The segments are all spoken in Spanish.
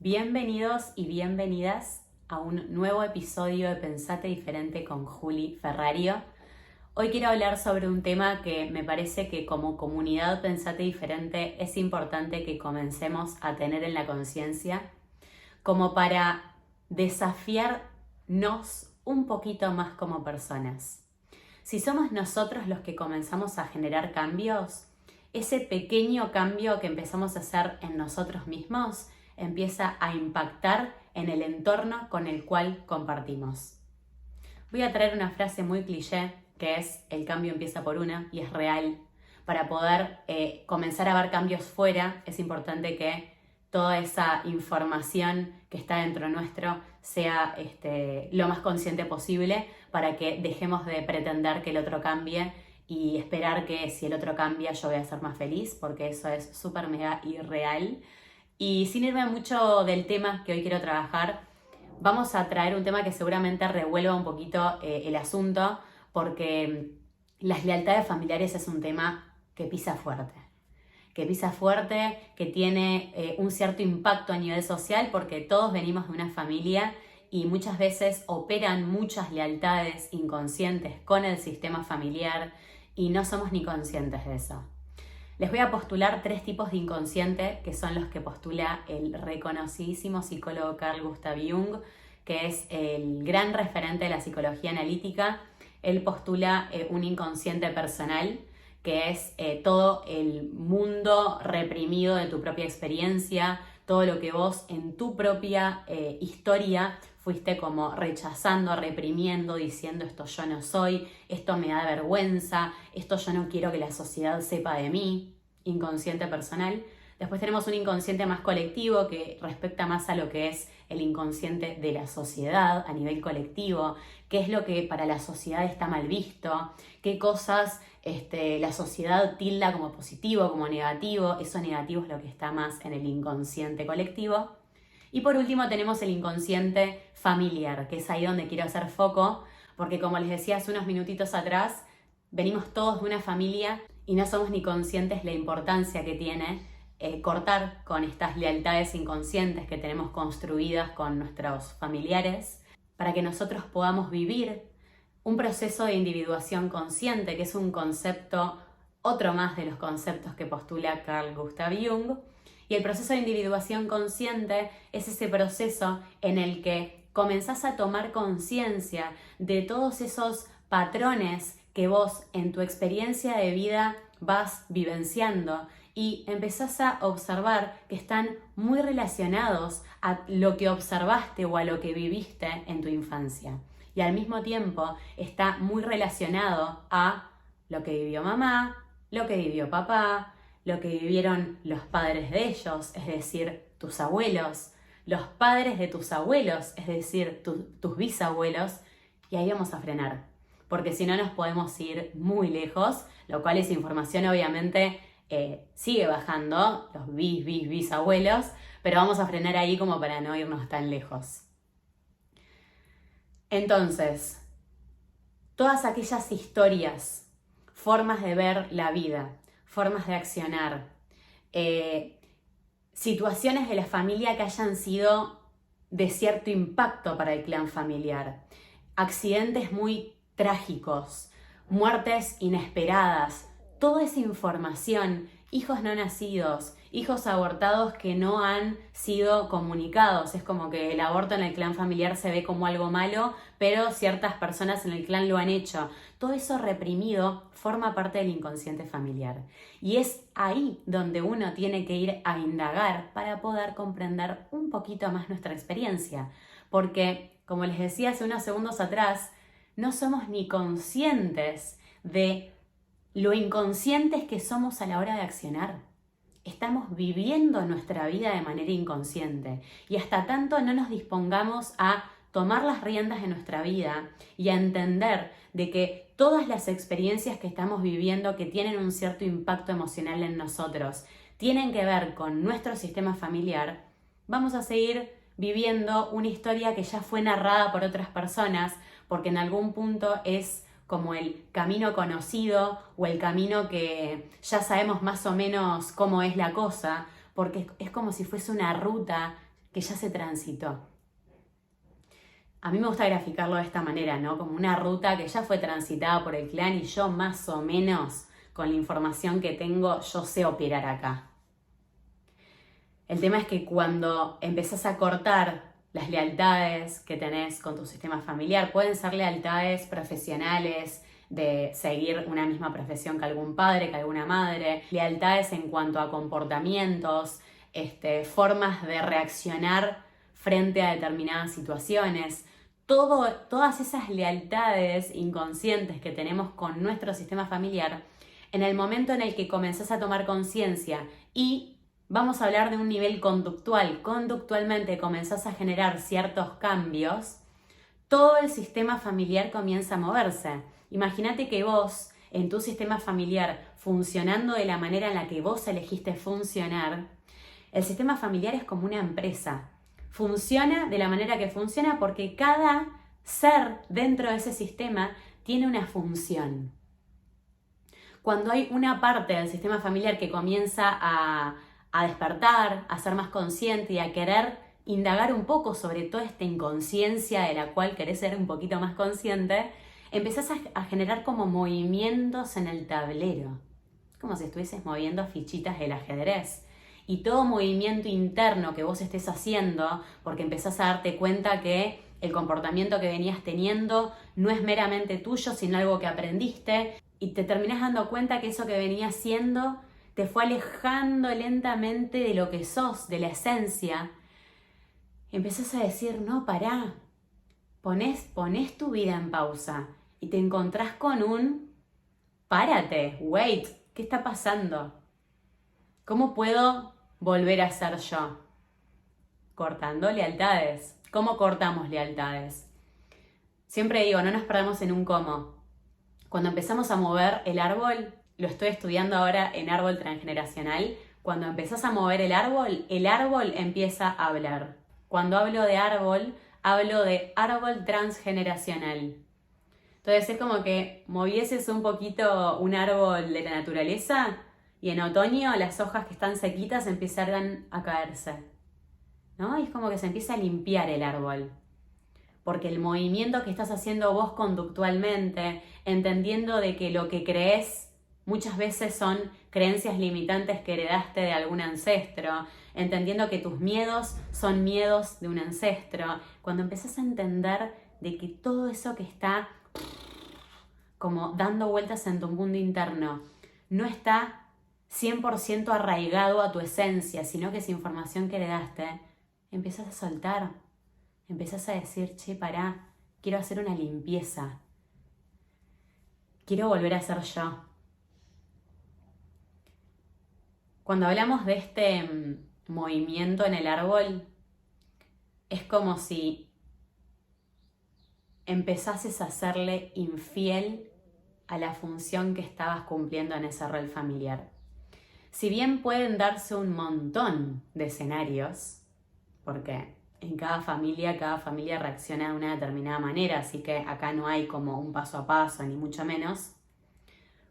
Bienvenidos y bienvenidas a un nuevo episodio de Pensate Diferente con Juli Ferrario. Hoy quiero hablar sobre un tema que me parece que como comunidad Pensate Diferente es importante que comencemos a tener en la conciencia, como para desafiarnos un poquito más como personas. Si somos nosotros los que comenzamos a generar cambios, ese pequeño cambio que empezamos a hacer en nosotros mismos empieza a impactar en el entorno con el cual compartimos. Voy a traer una frase muy cliché que es: el cambio empieza por una, y es real. Para poder comenzar a ver cambios fuera, es importante que toda esa información que está dentro nuestro sea lo más consciente posible, para que dejemos de pretender que el otro cambie y esperar que si el otro cambia yo voy a ser más feliz, porque eso es súper mega irreal. Y sin irme mucho del tema que hoy quiero trabajar, vamos a traer un tema que seguramente revuelva un poquito el asunto, porque las lealtades familiares es un tema que pisa fuerte. Que tiene un cierto impacto a nivel social, porque todos venimos de una familia y muchas veces operan muchas lealtades inconscientes con el sistema familiar y no somos ni conscientes de eso. Les voy a postular 3 tipos de inconsciente, que son los que postula el reconocidísimo psicólogo Carl Gustav Jung, que es el gran referente de la psicología analítica. Él postula un inconsciente personal, que es todo el mundo reprimido de tu propia experiencia, todo lo que vos en tu propia historia fuiste como rechazando, reprimiendo, diciendo esto yo no soy, esto me da vergüenza, esto yo no quiero que la sociedad sepa de mí, inconsciente personal. Después tenemos un inconsciente más colectivo que respecta más a lo que es el inconsciente de la sociedad a nivel colectivo, qué es lo que para la sociedad está mal visto, qué cosas la sociedad tilda como positivo, como negativo. Eso negativo es lo que está más en el inconsciente colectivo. Y por último tenemos el inconsciente familiar, que es ahí donde quiero hacer foco, porque como les decía hace unos minutitos atrás, venimos todos de una familia y no somos ni conscientes la importancia que tiene cortar con estas lealtades inconscientes que tenemos construidas con nuestros familiares, para que nosotros podamos vivir un proceso de individuación consciente, que es un concepto, otro más de los conceptos que postula Carl Gustav Jung. Y el proceso de individuación consciente es ese proceso en el que comenzás a tomar conciencia de todos esos patrones que vos en tu experiencia de vida vas vivenciando y empezás a observar que están muy relacionados a lo que observaste o a lo que viviste en tu infancia. Y al mismo tiempo está muy relacionado a lo que vivió mamá, lo que vivió papá, lo que vivieron los padres de ellos, es decir, tus abuelos, los padres de tus abuelos, es decir, tus bisabuelos, y ahí vamos a frenar, porque si no nos podemos ir muy lejos, lo cual es información obviamente sigue bajando, los bisabuelos, pero vamos a frenar ahí como para no irnos tan lejos. Entonces, todas aquellas historias, formas de ver la vida, formas de accionar, situaciones de la familia que hayan sido de cierto impacto para el clan familiar, accidentes muy trágicos, muertes inesperadas, toda esa información, hijos no nacidos, hijos abortados que no han sido comunicados. Es como que el aborto en el clan familiar se ve como algo malo, pero ciertas personas en el clan lo han hecho. Todo eso reprimido forma parte del inconsciente familiar. Y es ahí donde uno tiene que ir a indagar para poder comprender un poquito más nuestra experiencia. Porque, como les decía hace unos segundos atrás, no somos ni conscientes de lo inconscientes que somos a la hora de accionar. Estamos viviendo nuestra vida de manera inconsciente y hasta tanto no nos dispongamos a tomar las riendas de nuestra vida y a entender de que todas las experiencias que estamos viviendo que tienen un cierto impacto emocional en nosotros tienen que ver con nuestro sistema familiar, vamos a seguir viviendo una historia que ya fue narrada por otras personas, porque en algún punto es como el camino conocido o el camino que ya sabemos más o menos cómo es la cosa, porque es como si fuese una ruta que ya se transitó. A mí me gusta graficarlo de esta manera, ¿no? Como una ruta que ya fue transitada por el clan y yo más o menos, con la información que tengo, yo sé operar acá. El tema es que cuando empezás a cortar las lealtades que tenés con tu sistema familiar, pueden ser lealtades profesionales, de seguir una misma profesión que algún padre, que alguna madre, lealtades en cuanto a comportamientos, formas de reaccionar frente a determinadas situaciones. Todas esas lealtades inconscientes que tenemos con nuestro sistema familiar, en el momento en el que comenzás a tomar conciencia y vamos a hablar de un nivel conductual, conductualmente comenzás a generar ciertos cambios, todo el sistema familiar comienza a moverse. Imagínate que vos, en tu sistema familiar, funcionando de la manera en la que vos elegiste funcionar, el sistema familiar es como una empresa. Funciona de la manera que funciona porque cada ser dentro de ese sistema tiene una función. Cuando hay una parte del sistema familiar que comienza a despertar, a ser más consciente y a querer indagar un poco sobre toda esta inconsciencia de la cual querés ser un poquito más consciente, empezás a generar como movimientos en el tablero, como si estuvieses moviendo fichitas del ajedrez. Y todo movimiento interno que vos estés haciendo, porque empezás a darte cuenta que el comportamiento que venías teniendo no es meramente tuyo, sino algo que aprendiste, y te terminás dando cuenta que eso que venías siendo te fue alejando lentamente de lo que sos, de la esencia. Empezás a decir, no, pará, ponés tu vida en pausa y te encontrás con un párate, wait, ¿qué está pasando? ¿Cómo puedo volver a ser yo? Cortando lealtades. ¿Cómo cortamos lealtades? Siempre digo, no nos perdamos en un cómo. Cuando empezamos a mover el árbol, lo estoy estudiando ahora en árbol transgeneracional, cuando empezás a mover el árbol empieza a hablar. Cuando hablo de árbol transgeneracional. Entonces es como que movieses un poquito un árbol de la naturaleza y en otoño las hojas que están sequitas empiezan a caerse, ¿no? Y es como que se empieza a limpiar el árbol. Porque el movimiento que estás haciendo vos conductualmente, entendiendo de que lo que crees muchas veces son creencias limitantes que heredaste de algún ancestro, entendiendo que tus miedos son miedos de un ancestro, cuando empezás a entender de que todo eso que está como dando vueltas en tu mundo interno no está 100% arraigado a tu esencia, sino que es información que heredaste, empiezas a soltar, empiezas a decir, che, pará, quiero hacer una limpieza, quiero volver a ser yo. Cuando hablamos de este movimiento en el árbol, es como si empezases a serle infiel a la función que estabas cumpliendo en ese rol familiar. Si bien pueden darse un montón de escenarios, porque en cada familia reacciona de una determinada manera, así que acá no hay como un paso a paso, ni mucho menos.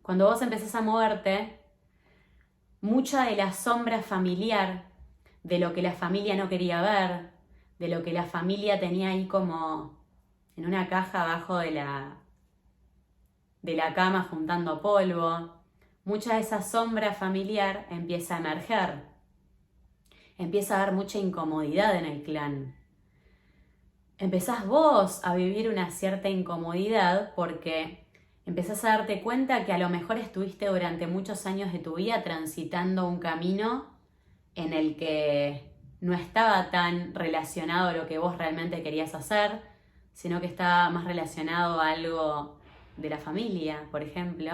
Cuando vos empezás a moverte, mucha de la sombra familiar, de lo que la familia no quería ver, de lo que la familia tenía ahí como en una caja abajo de la cama juntando polvo, mucha de esa sombra familiar empieza a emerger. Empieza a haber mucha incomodidad en el clan. Empezás vos a vivir una cierta incomodidad porque empezás a darte cuenta que a lo mejor estuviste durante muchos años de tu vida transitando un camino en el que no estaba tan relacionado a lo que vos realmente querías hacer, sino que estaba más relacionado a algo de la familia, por ejemplo.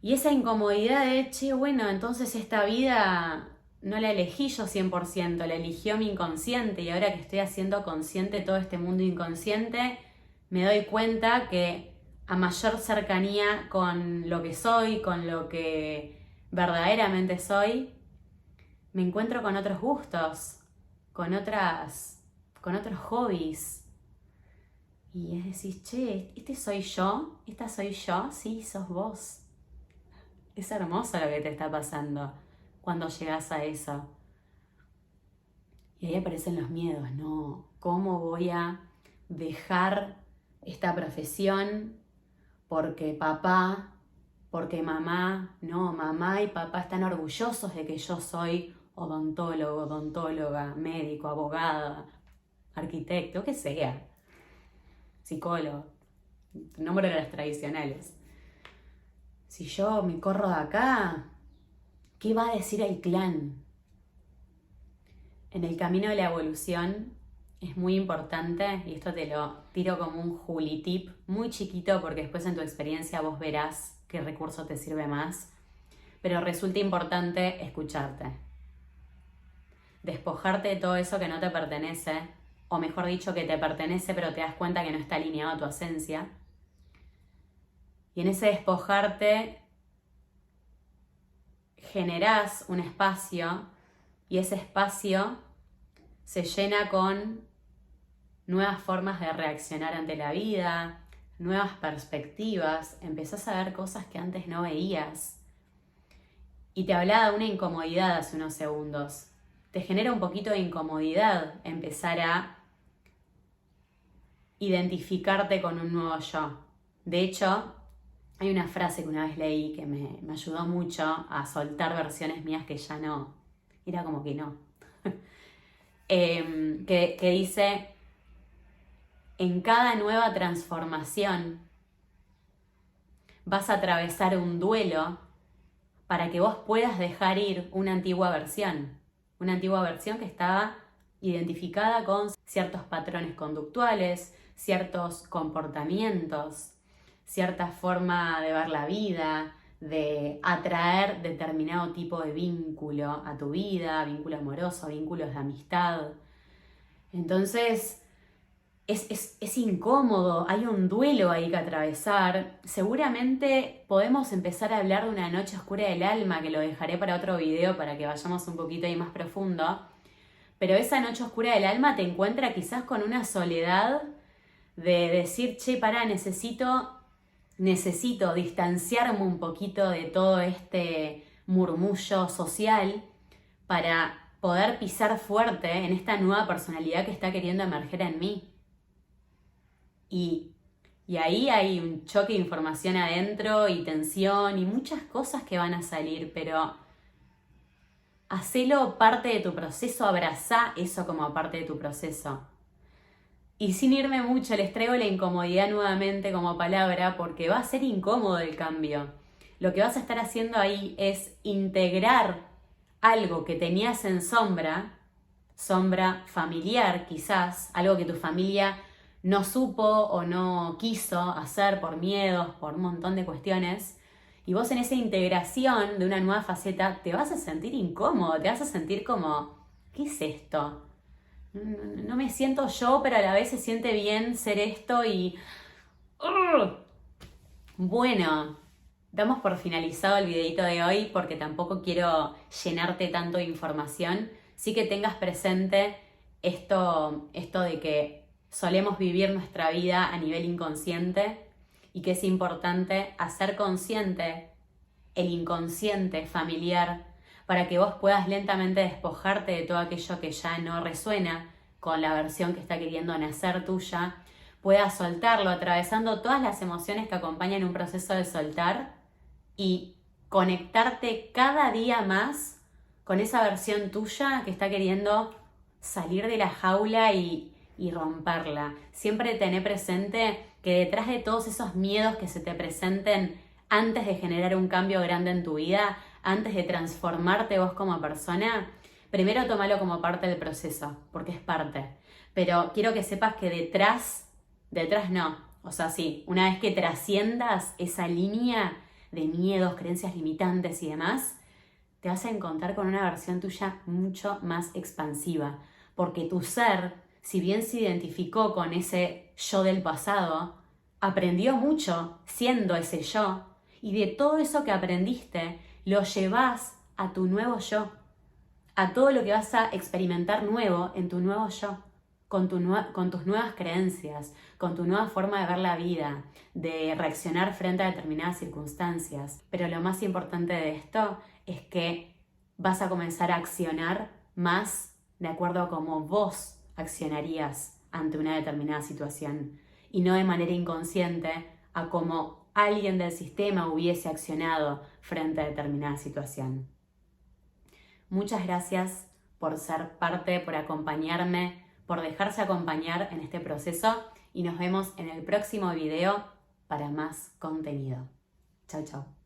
Y esa incomodidad de, che, bueno, entonces esta vida no la elegí yo 100%, la eligió mi inconsciente, y ahora que estoy haciendo consciente todo este mundo inconsciente, me doy cuenta que a mayor cercanía con lo que soy, con lo que verdaderamente soy, me encuentro con otros gustos, con otros hobbies. Y es decir, che, ¿este soy yo? ¿Esta soy yo? Sí, sos vos. Es hermoso lo que te está pasando cuando llegas a eso. Y ahí aparecen los miedos, ¿no? ¿Cómo voy a dejar esta profesión porque papá, porque mamá, no, mamá y papá están orgullosos de que yo soy odontólogo, odontóloga, médico, abogada, arquitecto, que sea, psicólogo, nombre de las tradicionales? Si yo me corro de acá, ¿qué va a decir el clan? En el camino de la evolución es muy importante, y esto te lo tiro como un Juli tip muy chiquito porque después en tu experiencia vos verás qué recurso te sirve más, pero resulta importante escucharte. Despojarte de todo eso que no te pertenece, o mejor dicho, que te pertenece pero te das cuenta que no está alineado a tu esencia. Y en ese despojarte generás un espacio, y ese espacio se llena con nuevas formas de reaccionar ante la vida, nuevas perspectivas, empezás a ver cosas que antes no veías. Y te hablaba de una incomodidad hace unos segundos. Te genera un poquito de incomodidad empezar a identificarte con un nuevo yo. De hecho, hay una frase que una vez leí que me ayudó mucho a soltar versiones mías que ya no, era como que no. Que dice: en cada nueva transformación vas a atravesar un duelo para que vos puedas dejar ir una antigua versión que estaba identificada con ciertos patrones conductuales, ciertos comportamientos, cierta forma de ver la vida, de atraer determinado tipo de vínculo a tu vida, vínculo amoroso, vínculos de amistad. Entonces es incómodo, hay un duelo ahí que atravesar. Seguramente podemos empezar a hablar de una noche oscura del alma, que lo dejaré para otro video para que vayamos un poquito ahí más profundo. Pero esa noche oscura del alma te encuentra quizás con una soledad de decir: che, pará, necesito distanciarme un poquito de todo este murmullo social para poder pisar fuerte en esta nueva personalidad que está queriendo emerger en mí. Y ahí hay un choque de información adentro y tensión y muchas cosas que van a salir, pero hacelo parte de tu proceso, abrazá eso como parte de tu proceso. Y sin irme mucho, les traigo la incomodidad nuevamente como palabra porque va a ser incómodo el cambio. Lo que vas a estar haciendo ahí es integrar algo que tenías en sombra familiar quizás, algo que tu familia no supo o no quiso hacer por miedos, por un montón de cuestiones, y vos en esa integración de una nueva faceta te vas a sentir incómodo, te vas a sentir como: ¿qué es esto? No me siento yo, pero a la vez se siente bien ser esto y... Bueno, damos por finalizado el videito de hoy porque tampoco quiero llenarte tanto de información. Sí que tengas presente esto de que solemos vivir nuestra vida a nivel inconsciente y que es importante hacer consciente el inconsciente familiar para que vos puedas lentamente despojarte de todo aquello que ya no resuena con la versión que está queriendo nacer tuya, puedas soltarlo atravesando todas las emociones que acompañan un proceso de soltar y conectarte cada día más con esa versión tuya que está queriendo salir de la jaula y romperla. Siempre tené presente que detrás de todos esos miedos que se te presenten antes de generar un cambio grande en tu vida, antes de transformarte vos como persona, primero tómalo como parte del proceso, porque es parte. Pero quiero que sepas que detrás no. O sea, sí, una vez que trasciendas esa línea de miedos, creencias limitantes y demás, te vas a encontrar con una versión tuya mucho más expansiva. Porque tu ser, si bien se identificó con ese yo del pasado, aprendió mucho siendo ese yo. Y de todo eso que aprendiste, lo llevas a tu nuevo yo. A todo lo que vas a experimentar nuevo en tu nuevo yo. Con tus nuevas creencias, con tu nueva forma de ver la vida, de reaccionar frente a determinadas circunstancias. Pero lo más importante de esto es que vas a comenzar a accionar más de acuerdo a cómo vos accionarías ante una determinada situación y no de manera inconsciente a cómo alguien del sistema hubiese accionado frente a determinada situación. Muchas gracias por ser parte, por acompañarme, por dejarse acompañar en este proceso y nos vemos en el próximo video para más contenido. Chau, chau.